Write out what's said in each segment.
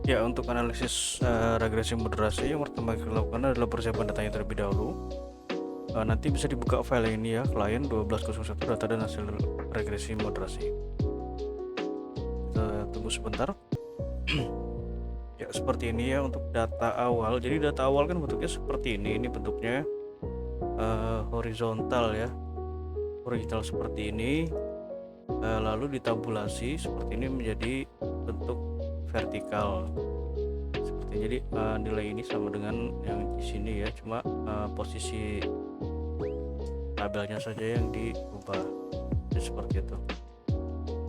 Ya, untuk analisis regresi moderasi yang pertama kita lakukan adalah persiapan datanya terlebih dahulu. Nanti bisa dibuka file ini ya, klien 1201 data dan hasil regresi moderasi. Kita tunggu sebentar. Ya, seperti ini ya untuk data awal. Jadi data awal kan bentuknya seperti ini bentuknya horizontal ya, horizontal seperti ini. Lalu ditabulasi seperti ini menjadi bentuk vertikal seperti ini. Jadi nilai ini sama dengan yang di sini ya, cuma posisi tabelnya saja yang diubah. Jadi seperti itu.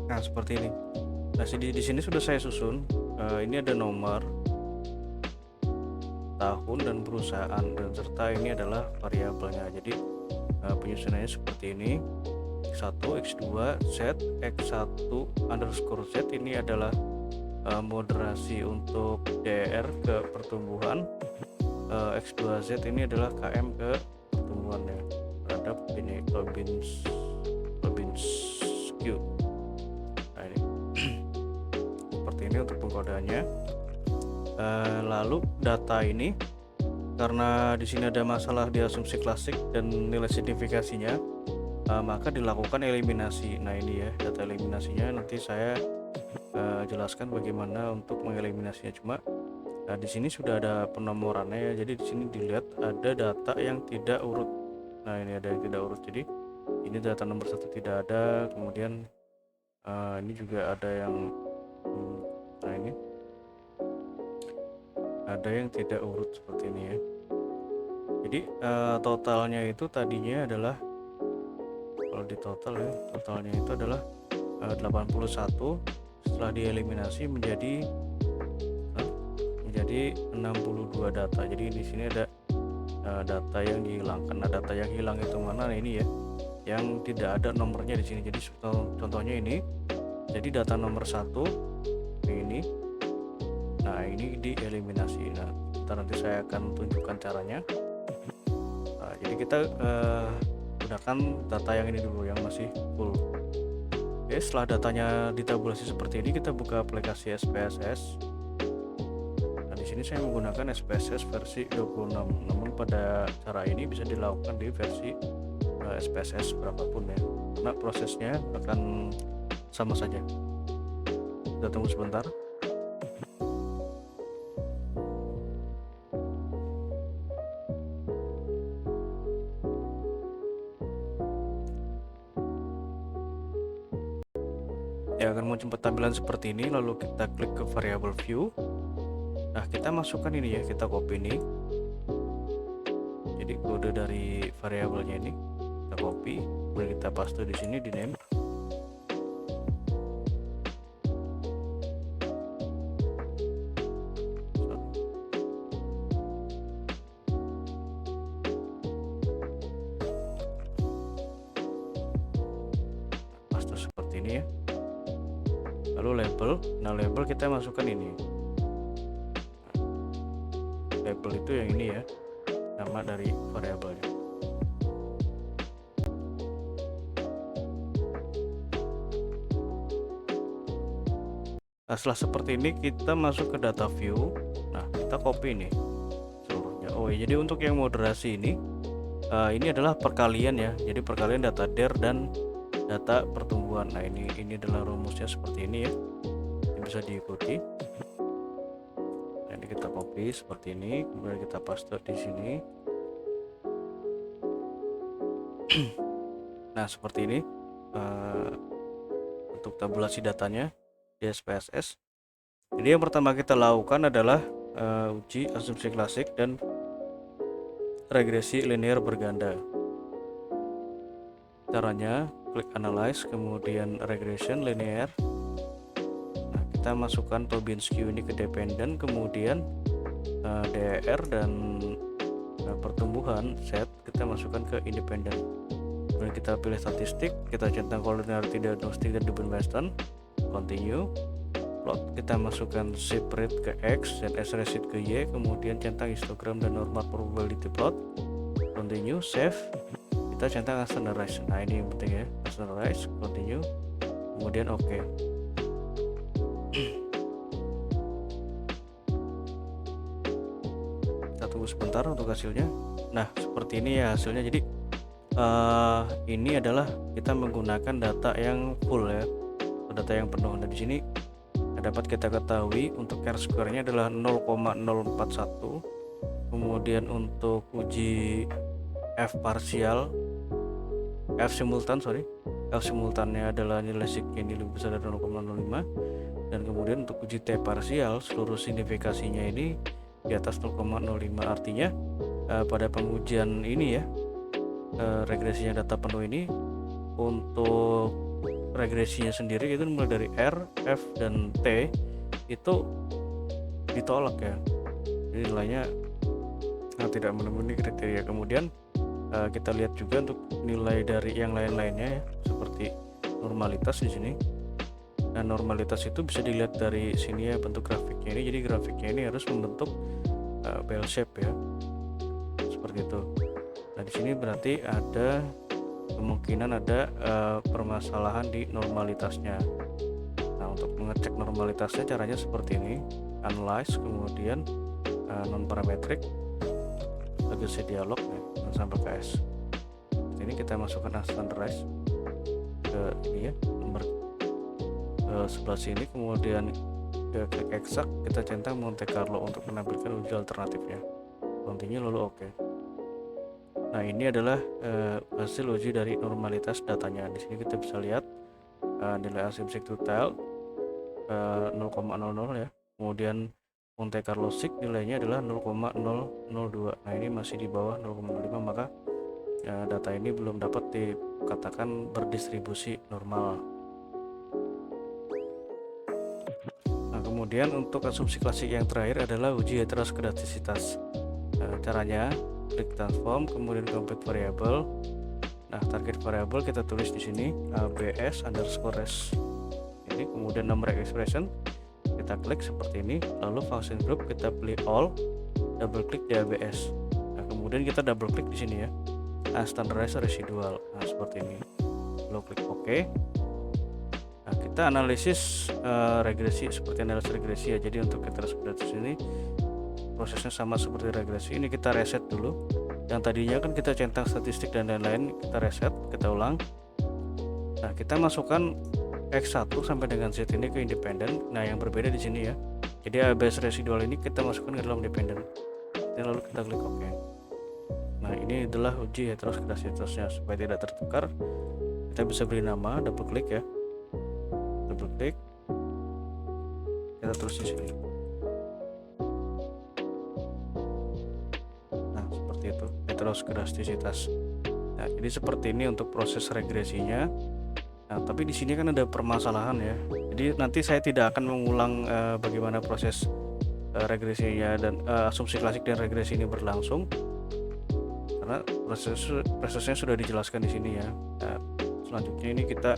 Nah, seperti ini. Nah, di sini sudah saya susun. Ini ada nomor, tahun dan perusahaan, dan serta ini adalah variabelnya. Jadi penyusunannya seperti ini. X1, X2, Z, X1 underscore Z ini adalah moderasi untuk DR ke pertumbuhan. X2Z ini adalah KM ke pertumbuhannya terhadap ini Robbins Q. Nah, ini seperti ini untuk pengkodeannya. Lalu data ini karena di sini ada masalah di asumsi klasik dan nilai signifikasinya, maka dilakukan eliminasi. Nah, ini ya data eliminasinya, nanti saya jelaskan bagaimana untuk mengeliminasinya. Cuma di sini sudah ada penomorannya ya. Jadi di sini dilihat ada data yang tidak urut. Nah, ini ada yang tidak urut. Jadi ini data nomor 1 tidak ada. Kemudian ini juga ada yang nah ini ada yang tidak urut seperti ini ya. Jadi totalnya itu tadinya adalah, kalau di total ya, totalnya itu adalah 81, setelah dieliminasi menjadi 62 data. Jadi di sini ada data yang dihilangkan. Nah, data yang hilang itu mana? Nah, ini ya, yang tidak ada nomornya di sini. Jadi contohnya ini. Jadi data nomor 1 ini. Nah, ini dieliminasi. Nah, nanti saya akan tunjukkan caranya. Nah, jadi kita gunakan data yang ini dulu, yang masih full. Oke, setelah datanya ditabulasi seperti ini, kita buka aplikasi SPSS. Nah, di sini saya menggunakan SPSS versi 26. Namun pada cara ini bisa dilakukan di versi SPSS berapapun ya, karena prosesnya akan sama saja. Kita tunggu sebentar. Ya, akan muncul tampilan seperti ini. Lalu kita klik ke variable view. Nah, kita masukkan ini ya, kita copy ini. Jadi kode dari variabelnya ini kita copy, kemudian kita paste di sini di name. Paste seperti ini ya. Lalu label. Nah, label kita masukkan ini. Label itu yang ini ya, nama dari variabelnya. Nah, setelah seperti ini kita masuk ke data view. Nah, kita copy ini seluruhnya. Oh ya, jadi untuk yang moderasi ini adalah perkalian ya. Jadi perkalian data DER dan data pertumbuhan. Nah, ini adalah rumusnya seperti ini ya. Ini bisa diikuti. Nah, ini kita copy seperti ini, kemudian kita paste di sini. Nah, seperti ini untuk tabulasi datanya di SPSS. Jadi yang pertama kita lakukan adalah uji asumsi klasik dan regresi linear berganda. Caranya klik analyze, kemudian regression linear. Nah, kita masukkan Robbins Q ini ke dependent, kemudian DR dan pertumbuhan set kita masukkan ke independent. Kemudian kita pilih statistik, kita centang collinearity diagnostic dan Dubin Weston, continue. Plot kita masukkan shape rate ke X dan S receipt ke Y, kemudian centang histogram dan normal probability plot, continue, save. Kita centang standardize. Nah, ini yang penting ya, standardize, continue, kemudian oke. tunggu sebentar untuk hasilnya. Nah, seperti ini ya hasilnya. Jadi ini adalah kita menggunakan data yang full ya, data yang penuh. Nah, di sini dapat kita ketahui untuk R-square-nya adalah 0,041. Kemudian untuk uji F parsial, F simultannya adalah nilai sigma ini lebih besar dari 0,05. Dan kemudian untuk uji T parsial, seluruh signifikasinya ini di atas 0,05. Artinya pada pengujian ini ya, regresinya data penuh ini, untuk regresinya sendiri itu mulai dari R, F, dan T itu ditolak ya, jadi nilainya tidak memenuhi kriteria. Kemudian kita lihat juga untuk nilai dari yang lain-lainnya ya, seperti normalitas di sini. Nah, normalitas itu bisa dilihat dari sini ya, bentuk grafiknya ini. Jadi grafiknya ini harus membentuk bell shape ya, seperti itu. Nah, di sini berarti ada kemungkinan ada permasalahan di normalitasnya. Nah, untuk mengecek normalitasnya caranya seperti ini: analyze, kemudian non parametric, legacy dialog ya, sampai ke S. Ini kita masukkan standardize ke ini ya, nomor sebelah sini, kemudian ke klik exact, kita centang Monte Carlo untuk menampilkan uji alternatifnya. Continue lalu oke. Nah, ini adalah hasil uji dari normalitas datanya. Di sini kita bisa lihat nilai asymmetric to tail 0,00 ya. Kemudian Monte Carlo sig nilainya adalah 0,002. Nah, ini masih di bawah 0,5, maka data ini belum dapat dikatakan berdistribusi normal. Nah, kemudian untuk asumsi klasik yang terakhir adalah uji heteroskedastisitas. Caranya klik transform, kemudian complete variable. Nah, target variable kita tulis di sini abs underscore res ini, kemudian number expression kita klik seperti ini, lalu function group kita pilih all, double klik di abs. Nah, kemudian kita double klik di sini ya, standardize residual. Nah, seperti ini, lalu klik OK. Nah, kita analisis regresi seperti analisis regresi ya. Jadi untuk heteroskedastis ini prosesnya sama seperti regresi. Ini kita reset dulu. Yang tadinya kan kita centang statistik dan lain-lain, kita reset, kita ulang. Nah, kita masukkan X1 sampai dengan Z ini ke independen. Nah, yang berbeda di sini ya. Jadi ABS residual ini kita masukkan ke dalam dependen. Lalu kita klik OK. Nah, ini adalah uji heteroskedastisitasnya. Supaya tidak tertukar, kita bisa beri nama, double klik ya. Double klik. Kita tulis di sini. Itu heteroskedastisitas. Nah, jadi seperti ini untuk proses regresinya. Nah, tapi di sini kan ada permasalahan ya. Jadi nanti saya tidak akan mengulang bagaimana proses regresinya dan asumsi klasik dan regresi ini berlangsung, karena prosesnya sudah dijelaskan di sini ya. Nah, selanjutnya ini kita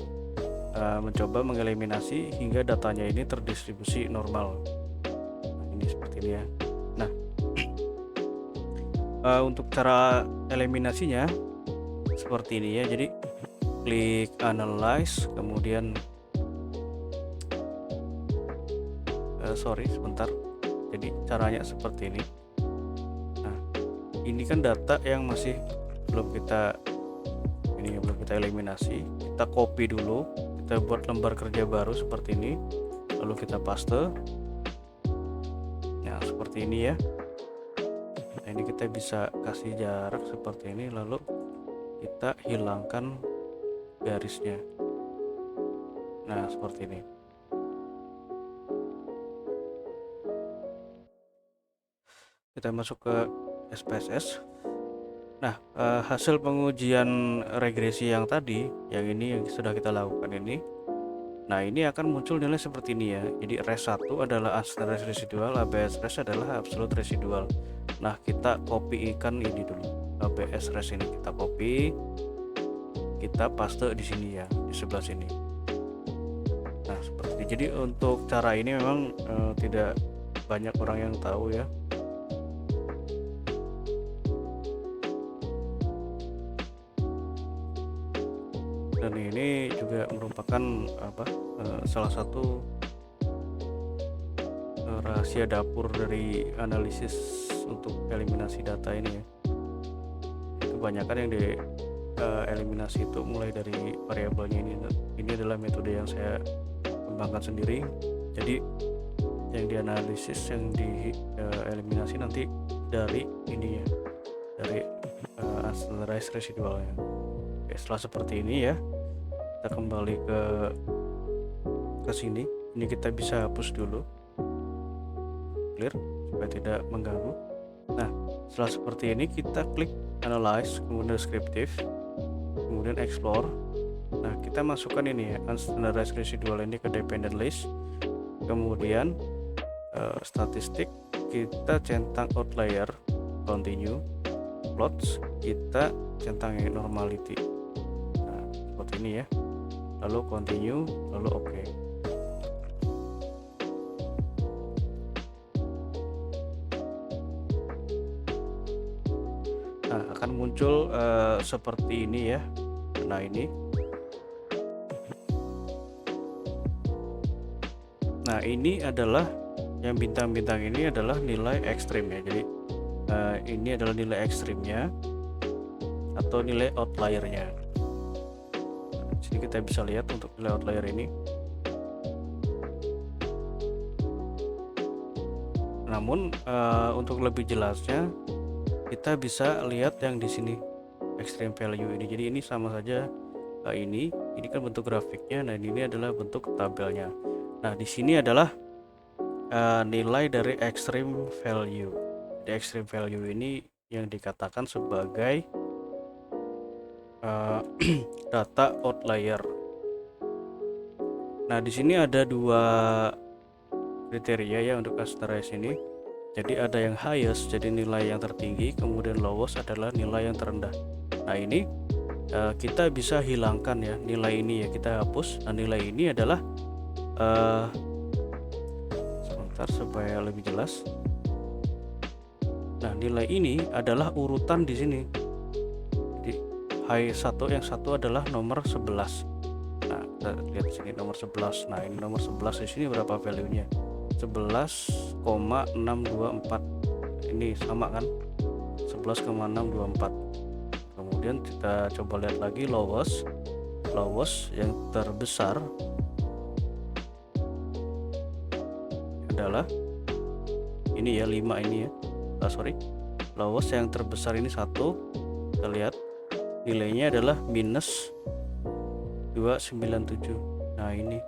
mencoba mengeliminasi hingga datanya ini terdistribusi normal. Nah, ini seperti ini ya. Nah, untuk cara eliminasinya seperti ini ya. Jadi klik analyze, kemudian sebentar. Jadi caranya seperti ini. Nah, ini kan data yang masih belum kita eliminasi. Kita copy dulu, kita buat lembar kerja baru seperti ini, lalu kita paste. Nah, seperti ini ya. Nah, ini kita bisa kasih jarak seperti ini, lalu kita hilangkan garisnya. Nah, seperti ini. Kita masuk ke SPSS. Nah, hasil pengujian regresi yang tadi, yang ini yang sudah kita lakukan ini. Nah, ini akan muncul nilai seperti ini ya. Jadi res1 adalah unstandardized residual, ABS res adalah absolute residual. Nah, kita copy ikan ini dulu. ABS res ini kita copy, kita paste di sini ya, di sebelah sini. Nah, seperti ini. Jadi untuk cara ini memang tidak banyak orang yang tahu ya. Dan ini juga merupakan salah satu rahasia dapur dari analisis untuk eliminasi data ini ya. Kebanyakan yang di eliminasi itu mulai dari variabelnya ini. Ini adalah metode yang saya kembangkan sendiri. Jadi yang dianalisis, yang di eliminasi nanti dari ini ya, dari unstandardized residualnya. Oke, setelah seperti ini ya, kita kembali ke sini. Ini kita bisa hapus dulu, clear supaya tidak mengganggu. Nah, setelah seperti ini kita klik analyze, kemudian descriptive, kemudian explore. Nah, kita masukkan ini ya, unstandardized residual ini ke dependent list, kemudian statistik kita centang outlier, continue, plots kita centang normality. Nah, seperti ini ya, lalu continue, lalu oke. Nah, akan muncul seperti ini ya. Nah, ini. Nah, ini adalah yang bintang-bintang ini adalah nilai ekstrim ya. Jadi ini adalah nilai ekstrimnya atau nilai outliernya. Nah, sini kita bisa lihat untuk nilai outlier ini. Namun untuk lebih jelasnya kita bisa lihat yang di sini extreme value ini. Jadi ini sama saja ini kan bentuk grafiknya. Nah, ini adalah bentuk tabelnya. Nah, di sini adalah nilai dari extreme value. Di extreme value ini yang dikatakan sebagai data outlier. Nah, di sini ada dua kriteria ya untuk clusters ini. Jadi ada yang highest, jadi nilai yang tertinggi, kemudian lowest adalah nilai yang terendah. Nah, ini kita bisa hilangkan ya nilai ini ya, kita hapus. Nah, nilai ini adalah sebentar supaya lebih jelas. Nah, nilai ini adalah urutan di sini. Jadi high 1, yang satu adalah nomor 11. Nah, kita lihat sini nomor 11. Nah, ini nomor 11 di sini berapa value-nya? 11,624. Ini sama kan? 11,624. Kemudian kita coba lihat lagi lowest yang terbesar adalah ini ya, 5 ini ya. Lowest yang terbesar ini 1. Kita lihat nilainya adalah minus 297. Nah, ini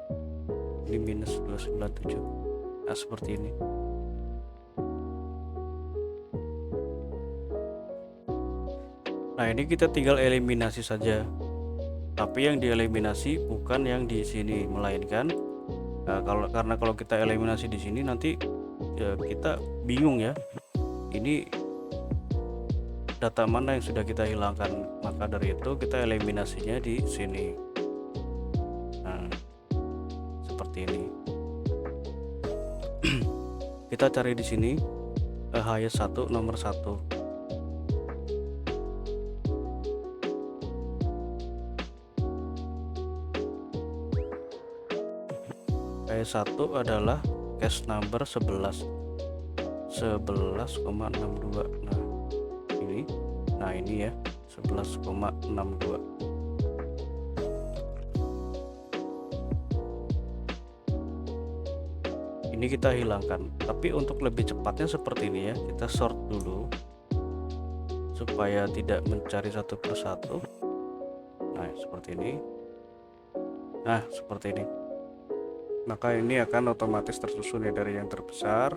minus 297. Nah, seperti ini. Nah, ini kita tinggal eliminasi saja. Tapi yang dieliminasi bukan yang di sini, melainkan karena kalau kita eliminasi di sini nanti ya kita bingung ya. Ini data mana yang sudah kita hilangkan. Maka dari itu kita eliminasinya di sini. Nah, seperti ini. Kita cari di sini highest 1, nomor 1. Highest 1 adalah case number 11. 11,62. Nah, ini ya 11,62. Ini kita hilangkan. Tapi untuk lebih cepatnya seperti ini ya, kita sort dulu supaya tidak mencari satu persatu. Nah, seperti ini. Nah, seperti ini. Maka ini akan otomatis tersusun ya dari yang terbesar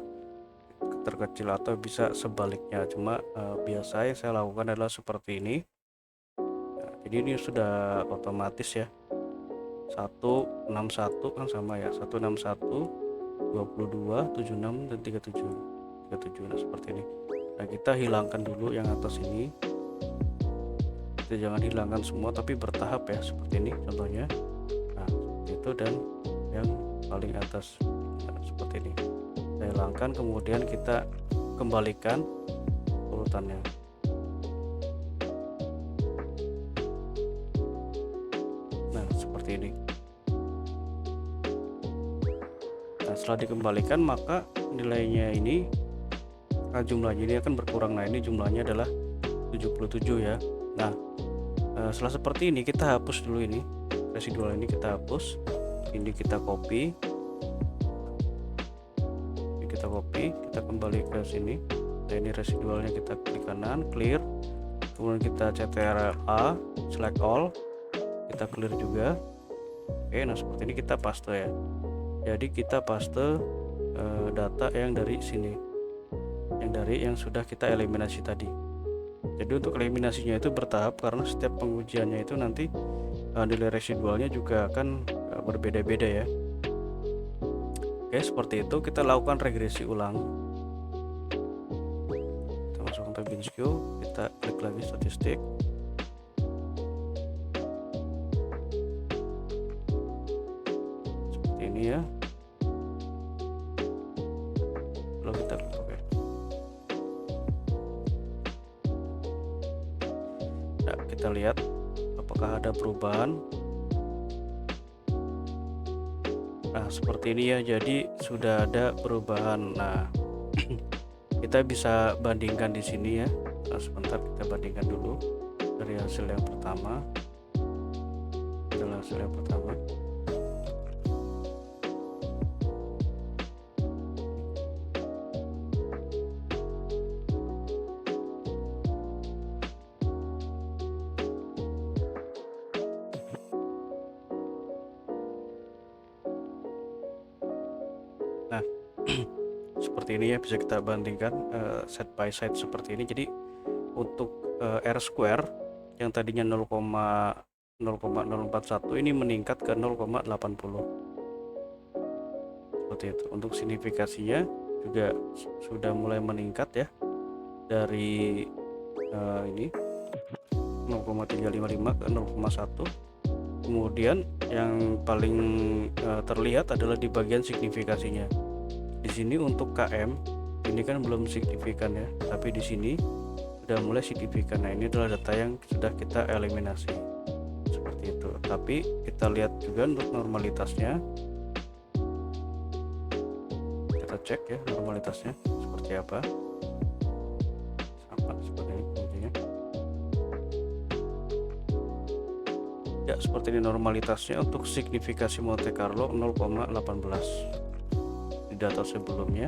ke terkecil atau bisa sebaliknya. Cuma biasa yang saya lakukan adalah seperti ini. Nah, jadi ini sudah otomatis ya. 161 kan sama ya, 161, 22, 76 dan 37. Nah, seperti ini. Nah, kita hilangkan dulu yang atas ini. Kita jangan hilangkan semua tapi bertahap ya, seperti ini contohnya. Nah, seperti itu, dan yang paling atas. Nah, seperti ini. Kita hilangkan, kemudian kita kembalikan urutannya. Nah, seperti ini. Nah, setelah dikembalikan maka nilainya ini jumlahnya ini akan berkurang. Nah, ini jumlahnya adalah 77 ya. Nah, setelah seperti ini kita hapus dulu ini residual, ini kita hapus, ini kita copy, kita kembali ke sini. Nah, ini residualnya, kita klik kanan, clear, kemudian kita CTRL-A, select all, kita clear juga. Oke, nah seperti ini kita paste ya. Jadi kita paste data yang dari sini, yang sudah kita eliminasi tadi. Jadi untuk eliminasinya itu bertahap, karena setiap pengujiannya itu nanti nilai residualnya juga akan berbeda-beda ya. Oke, seperti itu. Kita lakukan regresi ulang. Kita masukkan ke BinSQ, kita klik lagi statistik. Seperti ini ya. Lalu kita klik OK. Nah, kita lihat apakah ada perubahan. Nah, seperti ini ya, jadi sudah ada perubahan. Nah, kita bisa bandingkan di sini ya. Nah, sebentar, kita bandingkan dulu dari hasil yang pertama. Adalah hasil yang pertama. Nah, seperti ini ya, bisa kita bandingkan side by side seperti ini. Jadi untuk R square yang tadinya 0,041 ini meningkat ke 0,80 seperti itu. Untuk signifikasinya juga sudah mulai meningkat ya, dari ini 0,355 ke 0,1. Kemudian yang paling terlihat adalah di bagian signifikasinya. Di sini untuk KM ini kan belum signifikan ya, tapi di sini sudah mulai signifikan. Nah, ini adalah data yang sudah kita eliminasi seperti itu. Tapi kita lihat juga untuk normalitasnya, kita cek ya normalitasnya seperti apa. Sama seperti ini fungsinya ya, seperti ini normalitasnya. Untuk signifikasi Monte Carlo 0,18 di data sebelumnya.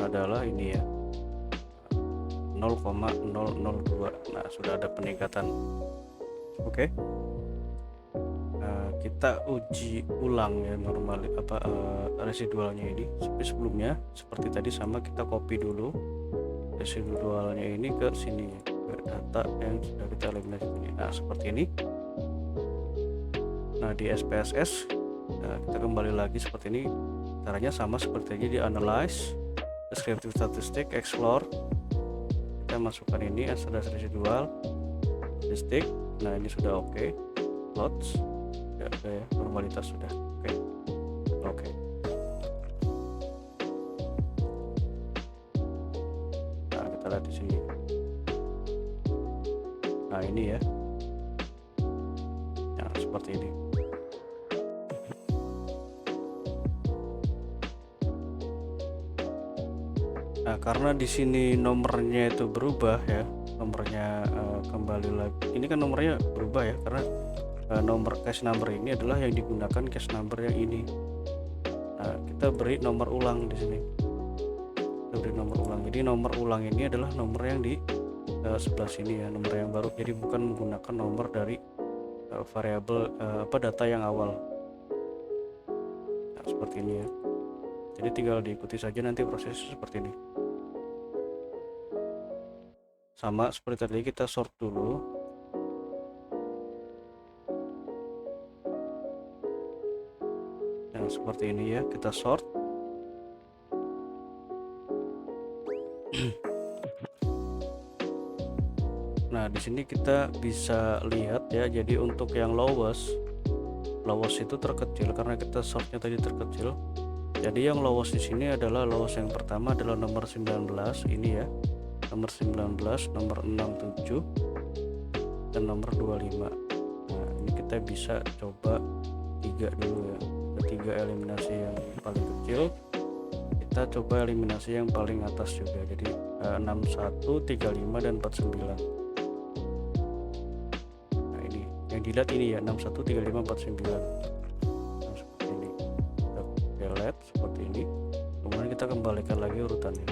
Adalah ini ya, 0,002. Nah, sudah ada peningkatan. Oke. Kita uji ulang ya residualnya ini. Seperti sebelumnya, seperti tadi sama, kita copy dulu residualnya ini ke sini ya, ke data yang sudah kita eliminasi ini. Nah, seperti ini. Nah, di SPSS kita kembali lagi seperti ini. Caranya sama seperti ini, di analyze, descriptive statistic, explore. Kita masukkan ini as residual statistik. Nah, ini sudah oke. Plots ya, udah ya, normalitas sudah oke. Nah, kita lihat di sini. Nah, ini ya, nah seperti ini. Nah, karena di sini nomornya itu berubah ya, nomornya kembali lagi. Ini kan nomornya berubah ya, karena nomor cache number ini adalah yang digunakan cache number yang ini. Nah, kita beri nomor ulang di sini. Kita beri nomor ulang. Jadi nomor ulang ini adalah nomor yang di sebelah sini ya, nomor yang baru. Jadi bukan menggunakan nomor dari variabel data yang awal. Nah, seperti ini ya. Jadi tinggal diikuti saja nanti prosesnya seperti ini. Sama seperti tadi, kita sort dulu. Nah, seperti ini ya, kita sort. Nah, di sini kita bisa lihat ya, jadi untuk yang lowest itu terkecil karena kita sortnya tadi terkecil. Jadi yang lowest di sini adalah lowest yang pertama adalah nomor 19 ini ya. Nomor 19, nomor 67 dan nomor 25. Nah, ini kita bisa coba 3 dulu ya. Ketiga eliminasi yang paling kecil, kita coba eliminasi yang paling atas juga, jadi 61, 35 dan 49. Nah ini yang dilihat ini ya, 61, 35, 49. Nah, seperti ini kita delete seperti ini, kemudian kita kembalikan lagi urutannya.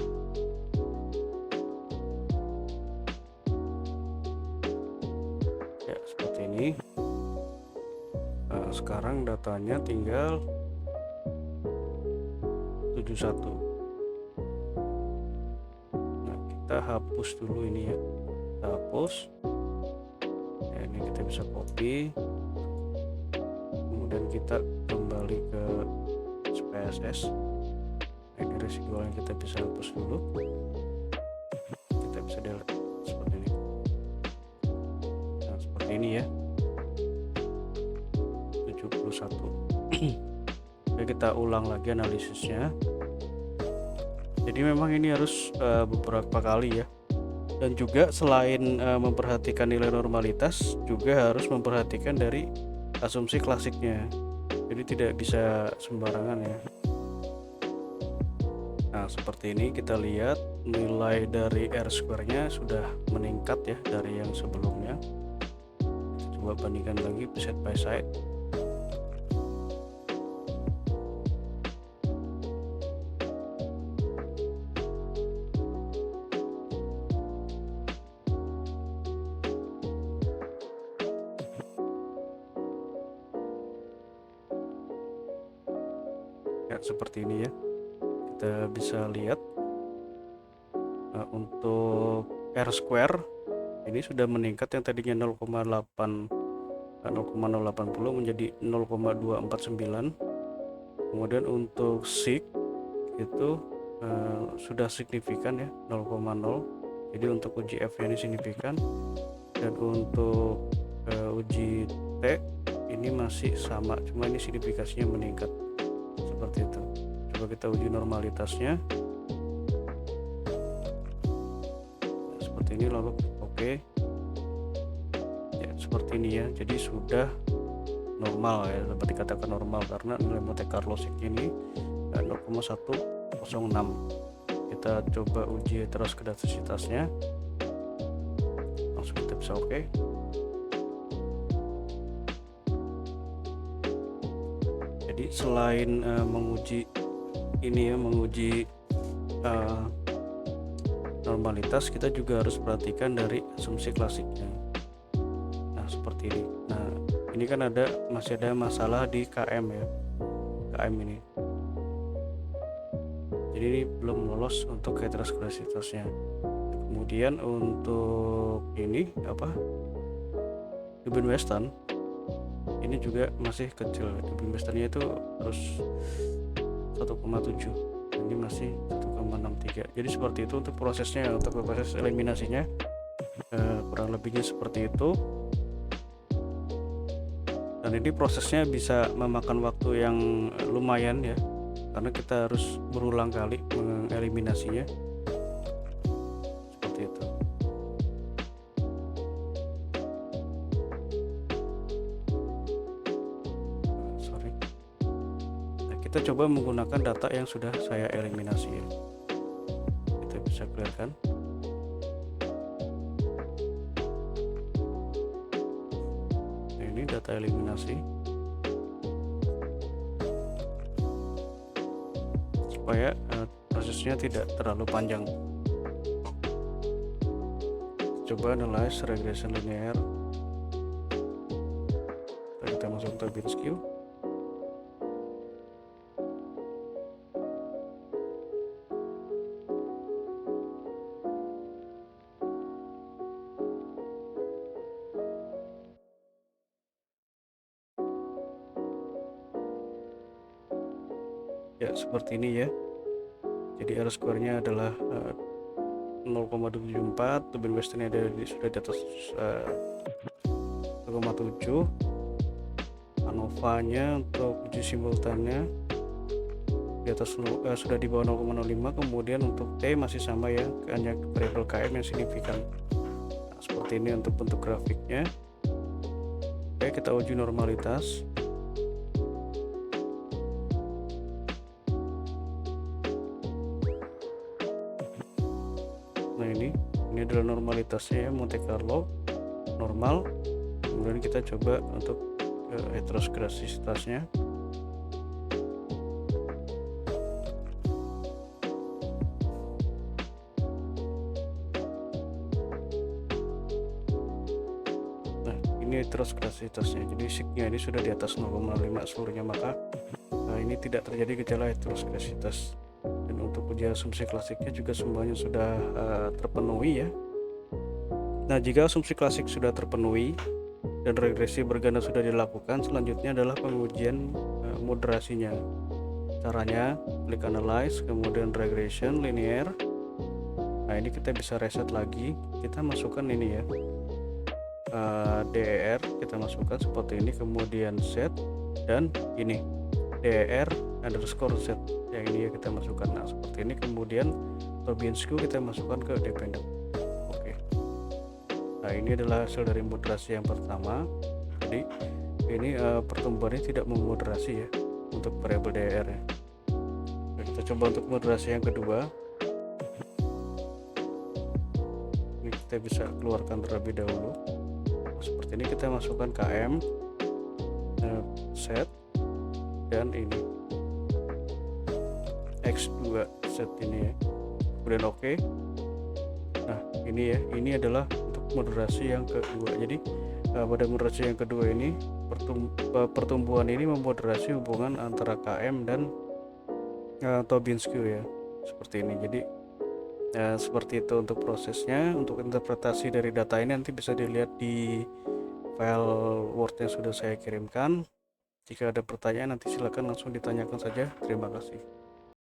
Ya seperti ini. Nah, sekarang datanya tinggal 71. Nah kita hapus dulu ini ya, kita hapus ya, ini kita bisa copy, kemudian kita kembali ke SPSS. Nah, ini residual yang kita bisa hapus dulu, kita bisa delete seperti ini. Nah seperti ini ya, 71. Oke, kita ulang lagi analisisnya. Jadi memang ini harus beberapa kali ya, dan juga selain memperhatikan nilai normalitas, juga harus memperhatikan dari asumsi klasiknya, jadi tidak bisa sembarangan ya. Nah seperti ini kita lihat nilai dari R-square nya sudah meningkat ya dari yang sebelumnya. Coba bandingkan lagi side by side. Ya seperti ini ya, kita bisa lihat untuk R-square ini sudah meningkat, yang tadinya 0,080 menjadi 0,249. kemudian untuk sig itu sudah signifikan ya, 0,0. jadi untuk uji F ini signifikan, dan untuk uji T ini masih sama, cuma ini signifikasinya meningkat seperti itu. Coba kita uji normalitasnya. Nah, seperti ini, lalu oke. Ya seperti ini ya, jadi sudah normal ya, dapat dikatakan normal karena nilai Monte Carlo sig ini 0,106. Kita coba uji heteroskedastisitasnya, langsung kita bisa oke. Jadi selain menguji ini ya, menguji normalitas, kita juga harus perhatikan dari asumsi klasiknya. Nah seperti ini. Nah ini kan masih ada masalah di KM ya, KM ini. Jadi ini belum lolos untuk heteroskedastisitasnya. Kemudian untuk ini Dubin Weston ini juga masih kecil. Dubin Westonnya itu harus 1,7, ini masih 1,63. jadi seperti itu untuk prosesnya, untuk proses eliminasinya kurang lebihnya seperti itu. Dan ini prosesnya bisa memakan waktu yang lumayan ya, karena kita harus berulang kali mengeliminasinya seperti itu. Nah, kita coba menggunakan data yang sudah saya eliminasi ya. Kita bisa clearkan. Nah, ini data eliminasi. Supaya prosesnya tidak terlalu panjang. Coba analyze regression linear. Kita masuk ke Tabinsky. Ya seperti ini ya, jadi R-square nya adalah 0,24, Dubin Weston sudah di atas 1,7. ANOVA nya untuk uji simultannya di atas sudah di bawah 0,05. kemudian untuk T masih sama ya, hanya variabel KM yang signifikan. Nah, seperti ini untuk bentuk grafiknya. Oke, kita uji normalitas. Nah, ini adalah normalitasnya ya, Monte Carlo normal. Kemudian kita coba untuk heteroskedasitasnya. Nah, ini heteroskedasitasnya, jadi signya ini sudah di atas 0,5 seluruhnya, maka ini tidak terjadi gejala heteroskedasitas. Dan untuk uji asumsi klasiknya juga semuanya sudah terpenuhi ya. Nah, jika asumsi klasik sudah terpenuhi dan regresi berganda sudah dilakukan, selanjutnya adalah pengujian moderasinya. Caranya klik analyze, kemudian regression linear. Nah, ini kita bisa reset lagi, kita masukkan ini ya, DER kita masukkan seperti ini, kemudian set, dan ini DER underscore set yang ini ya kita masukkan. Nah, seperti ini, kemudian Tobinsky kita masukkan ke dependent. Oke. Nah, ini adalah hasil dari moderasi yang pertama. Jadi ini pertumbuhannya tidak memoderasi ya untuk variabel DER ya. Nah, kita coba untuk moderasi yang kedua. Ini kita bisa keluarkan terlebih dahulu. Seperti ini kita masukkan KM, set, dan ini X2 set ini ya, kemudian oke. Nah, ini ya, ini adalah untuk moderasi yang kedua. Jadi pada moderasi yang kedua ini pertumbuhan ini memoderasi hubungan antara KM dan Tobinsky ya, seperti ini. Jadi seperti itu untuk prosesnya. Untuk interpretasi dari data ini nanti bisa dilihat di file Word yang sudah saya kirimkan. Jika ada pertanyaan nanti silakan langsung ditanyakan saja. Terima kasih.